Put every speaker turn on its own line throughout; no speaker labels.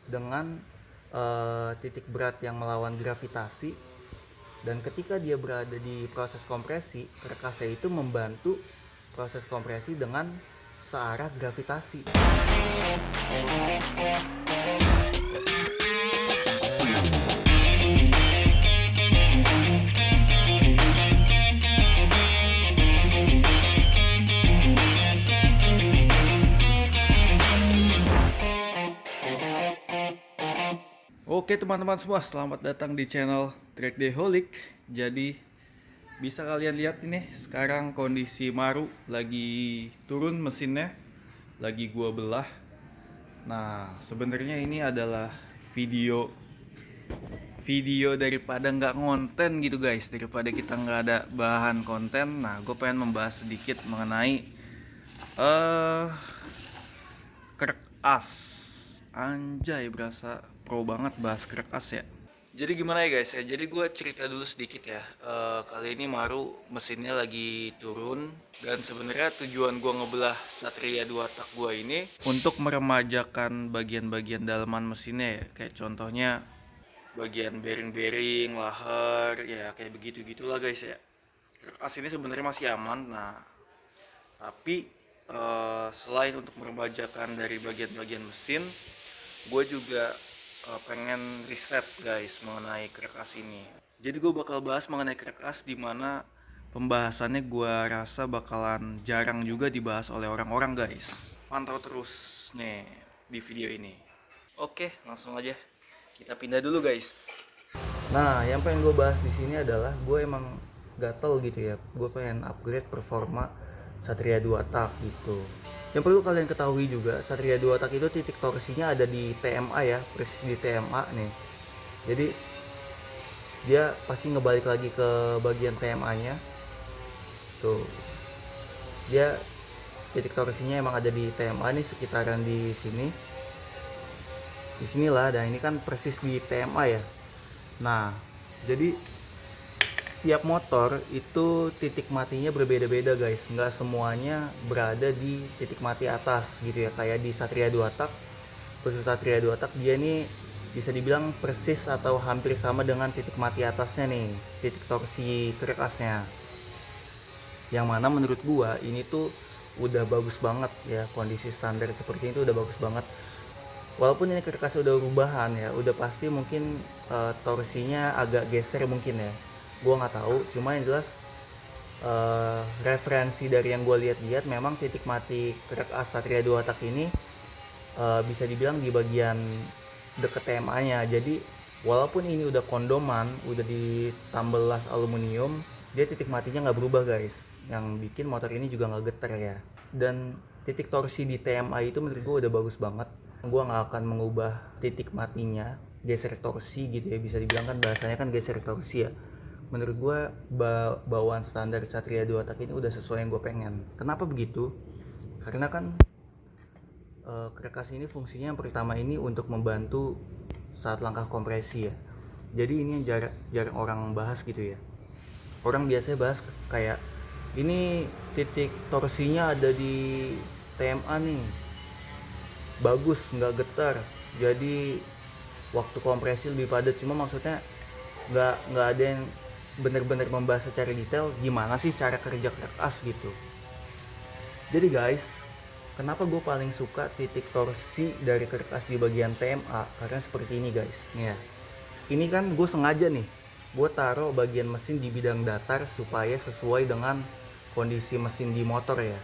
dengan titik berat yang melawan gravitasi, dan ketika dia berada di proses kompresi, kerkasnya itu membantu proses kompresi dengan searah gravitasi. Oke teman-teman semua, selamat datang di channel Trackdayholic. Jadi bisa kalian lihat ini sekarang kondisi Maru lagi turun mesinnya, lagi gua belah. Nah sebenarnya ini adalah video daripada nggak konten gitu guys, daripada kita nggak ada bahan konten. Nah gue pengen membahas sedikit mengenai krek as. Anjay, berasa pro banget bahas krek as ya. Jadi gimana ya guys ya, jadi gue cerita dulu sedikit ya. Kali ini Maru mesinnya lagi turun, dan sebenarnya tujuan gue ngebelah Satria 2 tak gue ini untuk meremajakan bagian-bagian dalaman mesinnya ya. Kayak contohnya bagian bearing-bearing, lahar, ya kayak begitu-gitulah guys ya. Krek as ini sebenarnya masih aman. Nah tapi selain untuk meremajakan dari bagian-bagian mesin, gue juga pengen riset guys mengenai krek as ini. Jadi gue bakal bahas mengenai krek as, dimana pembahasannya gue rasa bakalan jarang juga dibahas oleh orang-orang guys. Pantau terus nih di video ini. Oke, langsung aja kita pindah dulu guys. Nah, yang pengen gue bahas di sini adalah gue emang gatel gitu ya. Gue pengen upgrade performa Satria 2 tak gitu. Yang perlu kalian ketahui juga, Satria 2 tak itu titik torsinya ada di TMA ya, persis di TMA nih. Jadi dia pasti ngebalik lagi ke bagian TMA-nya. Tuh. Dia titik torsinya emang ada di TMA nih, sekitaran di sini. Di sinilah, dan ini kan persis di TMA ya. Nah, jadi tiap motor itu titik matinya berbeda-beda guys, nggak semuanya berada di titik mati atas gitu ya. Kayak di Satria 2 tak, khusus Satria 2 tak, dia ini bisa dibilang persis atau hampir sama dengan titik mati atasnya nih, titik torsi krek asnya. Yang mana menurut gua ini tuh udah bagus banget ya, kondisi standar seperti itu udah bagus banget. Walaupun ini krek asnya udah rubahan ya, udah pasti mungkin torsinya agak geser mungkin ya, gue nggak tahu. Cuma yang jelas referensi dari yang gue lihat-lihat, memang titik mati krek as Satria 2 tak ini bisa dibilang di bagian deket TMA nya. Jadi walaupun ini udah kondoman, udah ditambal las aluminium, dia titik matinya nggak berubah guys, yang bikin motor ini juga nggak getar ya. Dan titik torsi di TMA itu menurut gue udah bagus banget. Gue nggak akan mengubah titik matinya, geser torsi gitu ya, bisa dibilang kan bahasanya kan geser torsi ya. Menurut gue bawaan standar Satria 2 tak ini udah sesuai yang gue pengen. Kenapa begitu? Karena kan krek as ini fungsinya yang pertama ini untuk membantu saat langkah kompresi ya. Jadi ini yang jarang orang bahas gitu ya. Orang biasanya bahas kayak ini titik torsinya ada di TMA nih, bagus, nggak getar, jadi waktu kompresi lebih padat. Cuma maksudnya nggak ada yang benar-benar membahas secara detail gimana sih cara kerja krek as gitu. Jadi guys, kenapa gue paling suka titik torsi dari krek as di bagian TMA? Karena seperti ini guys, nih ya. Ini kan gue sengaja nih, gue taruh bagian mesin di bidang datar supaya sesuai dengan kondisi mesin di motor ya.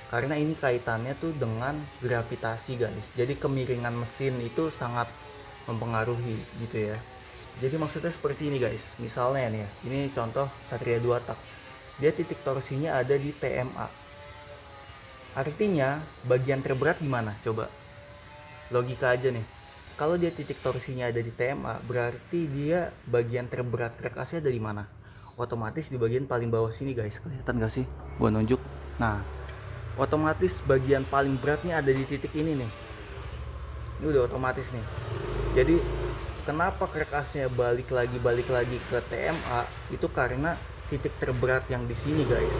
Karena ini kaitannya tuh dengan gravitasi guys. Jadi kemiringan mesin itu sangat mempengaruhi gitu ya. Jadi maksudnya seperti ini guys. Misalnya nih ya, ini contoh Satria 2 tak. Dia titik torsinya ada di TMA. Artinya bagian terberat di mana? Coba logika aja nih. Kalau dia titik torsinya ada di TMA, berarti dia bagian terberat krek asnya ada di mana? Otomatis di bagian paling bawah sini guys. Kelihatan gak sih? Gua nunjuk. Nah, otomatis bagian paling beratnya ada di titik ini nih. Ini udah otomatis nih. Jadi kenapa krek asnya balik lagi ke TMA? Itu karena titik terberat yang di sini guys,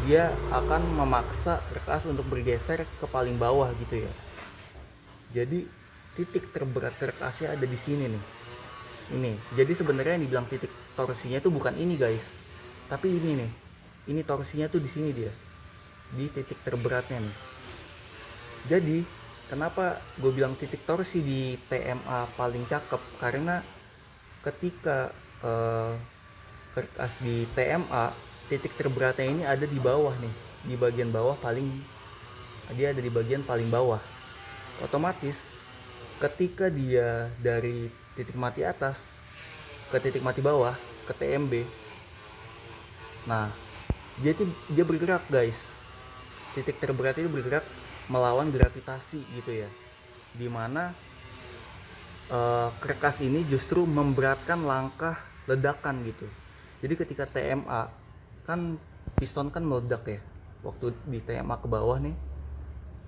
dia akan memaksa krek as untuk bergeser ke paling bawah gitu ya. Jadi titik terberat truk AC ada di sini nih. Ini. Jadi sebenarnya yang dibilang titik torsinya itu bukan ini guys, tapi ini nih. Ini torsinya tuh di sini dia, di titik terberatnya nih. Jadi kenapa gue bilang titik torsi di TMA paling cakep, karena ketika kertas di TMA titik terberatnya ini ada di bawah nih, di bagian bawah paling, dia ada di bagian paling bawah. Otomatis ketika dia dari titik mati atas ke titik mati bawah ke TMB, nah dia bergerak guys. Titik terberat itu bergerak melawan gravitasi gitu ya, dimana kerkas ini justru memberatkan langkah ledakan gitu. Jadi ketika TMA kan piston kan meledak ya, waktu di TMA ke bawah nih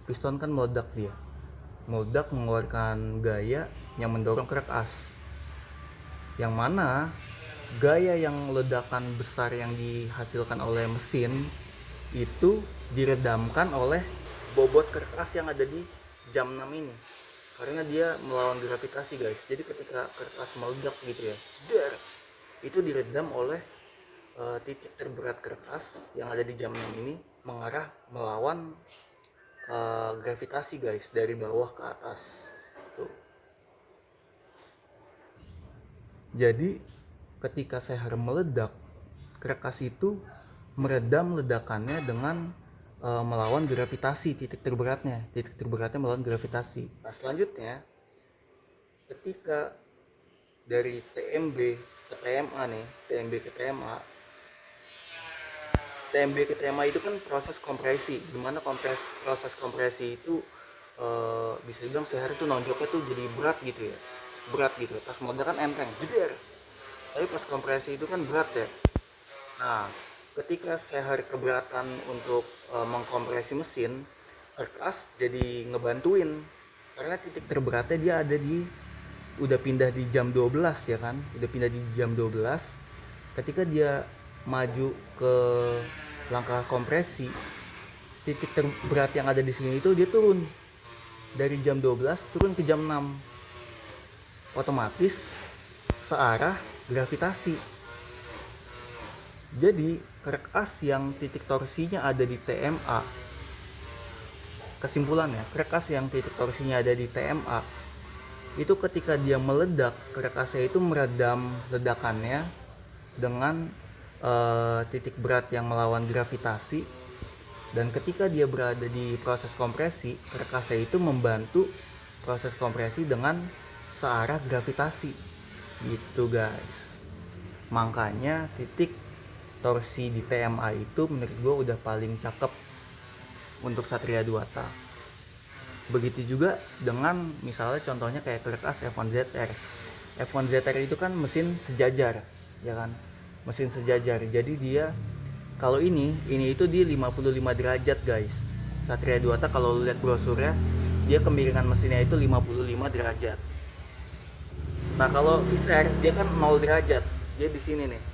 piston kan meledak, dia meledak mengeluarkan gaya yang mendorong kerkas, yang mana gaya yang ledakan besar yang dihasilkan oleh mesin itu diredamkan oleh bobot kerkas yang ada di jam 6 ini, karena dia melawan gravitasi guys. Jadi ketika kertas meledak gitu ya, jedar, itu diredam oleh titik terberat kertas yang ada di jam 6 ini mengarah melawan gravitasi guys, dari bawah ke atas tuh. Jadi ketika sehar meledak, kerkas itu meredam ledakannya dengan melawan gravitasi titik terberatnya melawan gravitasi. Nah selanjutnya ketika dari TMB ke TMA nih, TMB ke TMA, TMB ke TMA itu kan proses kompresi, gimana proses kompresi itu bisa dibilang sehari itu nonjoknya tuh jadi berat gitu ya, berat gitu. Pas meledak kan enteng, jeder, tapi pas kompresi itu kan berat ya. Nah ketika sehari keberatan untuk mengkompresi mesin, kerkas jadi ngebantuin, karena titik terberatnya dia ada di, udah pindah di jam 12 ya kan, udah pindah di jam 12. Ketika dia maju ke langkah kompresi, titik terberat yang ada di sini itu dia turun dari jam 12 turun ke jam 6, otomatis searah gravitasi. Jadi kerkas yang titik torsinya ada di TMA, kesimpulannya kerkas yang titik torsinya ada di TMA itu ketika dia meledak, kerkasnya itu meredam ledakannya dengan titik berat yang melawan gravitasi, dan ketika dia berada di proses kompresi, kerkasnya itu membantu proses kompresi dengan searah gravitasi gitu guys. Makanya titik torsi di TMA itu menurut gue udah paling cakep untuk Satria 2 Begitu juga dengan misalnya contohnya kayak kerkas F1ZR. F1ZR itu kan mesin sejajar ya kan, mesin sejajar. Jadi dia kalau ini itu di 55 derajat guys. Satria 2 kalau lihat brosurnya, dia kemiringan mesinnya itu 55 derajat. Nah kalau Fisker dia kan 0 derajat, dia di sini nih.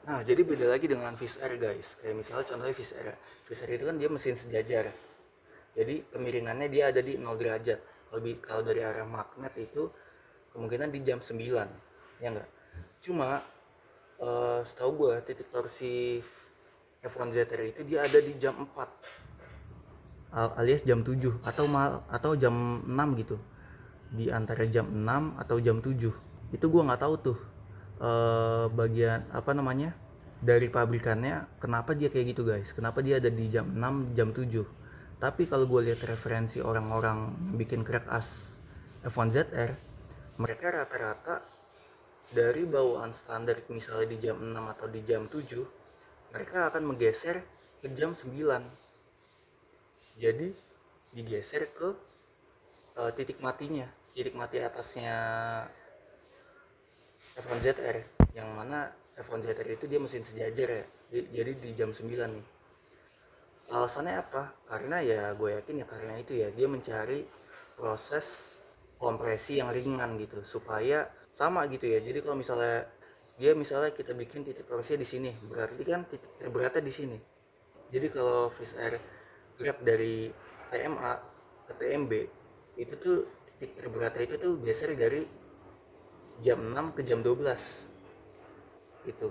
Nah jadi beda lagi dengan Fisker guys. Kayak misalnya contohnya Fisker itu kan dia mesin sejajar, jadi kemiringannya dia ada di 0 derajat. Kalau dari arah magnet itu kemungkinan di jam 9, ya enggak. Cuma setahu gue titik torsi F1ZR itu dia ada di jam 4 alias jam 7 atau jam 6 gitu, di antara jam 6 atau jam 7. Itu gue nggak tahu tuh bagian apa namanya dari pabrikannya kenapa dia kayak gitu guys, kenapa dia ada di jam 6 jam 7. Tapi kalau gue lihat referensi orang-orang yang bikin kerkas F1ZR, mereka rata-rata dari bawaan standar misalnya di jam 6 atau di jam 7, mereka akan menggeser ke jam 9. Jadi digeser ke titik matinya, titik mati atasnya F1ZR, yang mana F1ZR itu dia mesin sejajar ya, jadi di jam 9 nih. Alasannya apa? Karena ya gue yakin ya karena itu ya, dia mencari proses kompresi yang ringan gitu supaya sama gitu ya. Jadi kalau misalnya kita bikin titik torsinya di sini, berarti kan titik terberatnya di sini. Jadi kalau Fisker gerak dari TMA ke TMB, itu tuh titik terberatnya itu tuh biasanya dari jam 6 ke jam 12 gitu.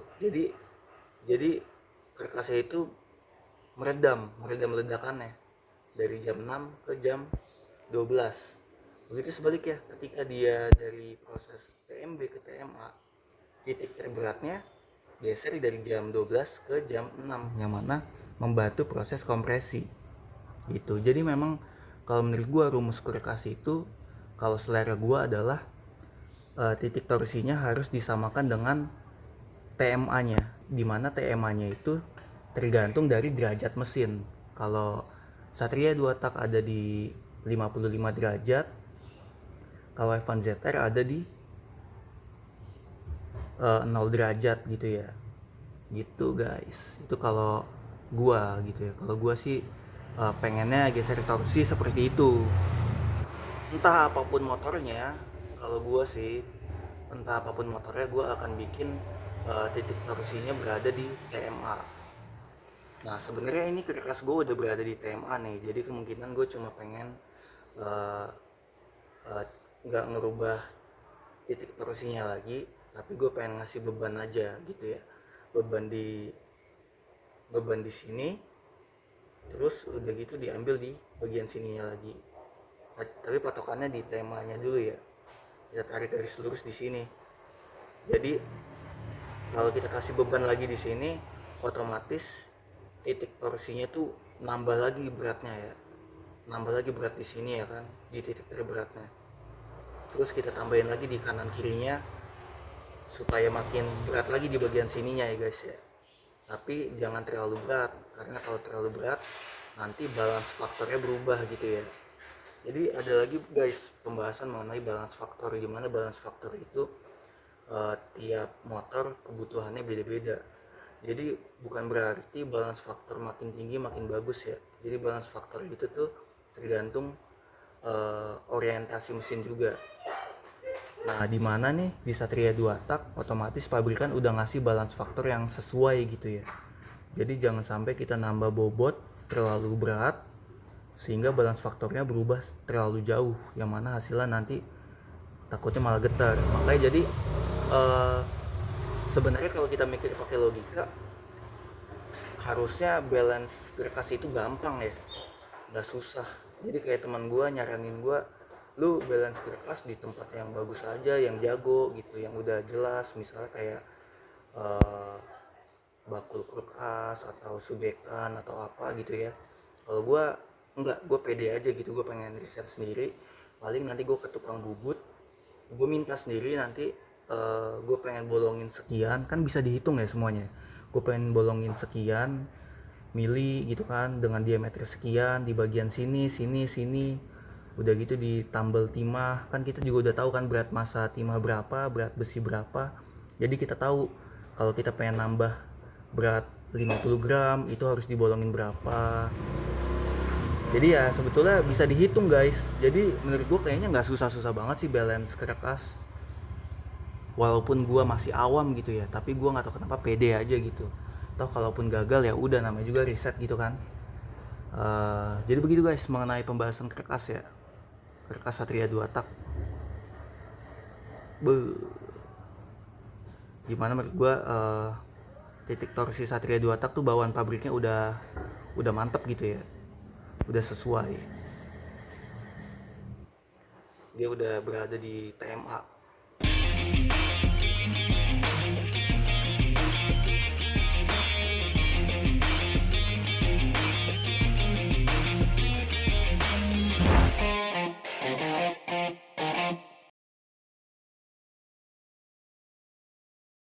Jadi kertasnya itu meredam ledakannya dari jam 6 ke jam 12. Begitu sebaliknya, ketika dia dari proses TMB ke TMA, titik terberatnya geser dari jam 12 ke jam 6, yang mana membantu proses kompresi gitu. Jadi memang kalau menurut gua rumus korelasi itu, kalau selera gua adalah titik torsinya harus disamakan dengan TMA-nya, dimana TMA-nya itu tergantung dari derajat mesin. Kalau Satria 2 tak ada di 55 derajat, kalau Evan ZR ada di 0 derajat gitu ya. Gitu guys, itu kalau gua gitu ya. Kalau gua sih pengennya geser torsi seperti itu. Entah apapun motornya, kalau gua sih entah apapun motornya, gua akan bikin titik torsinya berada di TMA. Nah sebenarnya ini kertas gue udah berada di TMA nih, jadi kemungkinan gue cuma pengen nggak ngerubah titik torsinya lagi, tapi gue pengen ngasih beban aja gitu ya, beban di sini, terus udah gitu diambil di bagian sininya lagi. Tapi patokannya di TMA-nya dulu ya, kita tarik garis lurus di sini. Jadi kalau kita kasih beban lagi di sini, otomatis titik torsinya tuh nambah lagi beratnya ya, nambah lagi berat di sini ya kan, di titik terberatnya. Terus kita tambahin lagi di kanan kirinya supaya makin berat lagi di bagian sininya ya guys ya. Tapi jangan terlalu berat, karena kalau terlalu berat nanti balance faktornya berubah gitu ya. Jadi ada lagi guys pembahasan mengenai balance faktor, gimana balance faktor itu tiap motor kebutuhannya beda-beda. Jadi bukan berarti balance faktor makin tinggi makin bagus ya. Jadi balance faktor itu tuh tergantung orientasi mesin juga. Nah di mana nih di Satria 2 tak otomatis pabrikan udah ngasih balance faktor yang sesuai gitu ya. Jadi jangan sampai kita nambah bobot terlalu berat sehingga balance faktornya berubah terlalu jauh, yang mana hasilnya nanti takutnya malah getar. Makanya jadi sebenarnya kalau kita mikir pakai logika, harusnya balance kertas itu gampang ya, nggak susah. Jadi kayak teman gue nyaranin gue, lu balance kertas di tempat yang bagus aja, yang jago gitu, yang udah jelas, misalnya kayak bakul kertas atau subekan atau apa gitu ya. Kalau gue enggak, gue pede aja gitu, gue pengen riset sendiri. Paling nanti gue ke tukang bubut, gue minta sendiri nanti, gue pengen bolongin sekian, kan bisa dihitung ya semuanya. Gue pengen bolongin sekian mili gitu kan, dengan diameter sekian di bagian sini, udah gitu ditambal timah, kan kita juga udah tahu kan berat massa timah berapa, berat besi berapa. Jadi kita tahu kalau kita pengen nambah berat 50 gram itu harus dibolongin berapa. Jadi ya sebetulnya bisa dihitung guys. Jadi menurut gue kayaknya nggak susah-susah banget sih balance kertas. Walaupun gue masih awam gitu ya, tapi gue nggak tahu kenapa pede aja gitu. Toh kalaupun gagal ya udah, namanya juga riset gitu kan. Jadi begitu guys mengenai pembahasan kertas ya, kertas Satria 2 tak. Gimana menurut gue titik torsi Satria 2 tak tuh bawaan pabriknya udah mantep gitu ya, udah sesuai, dia udah berada di TMA.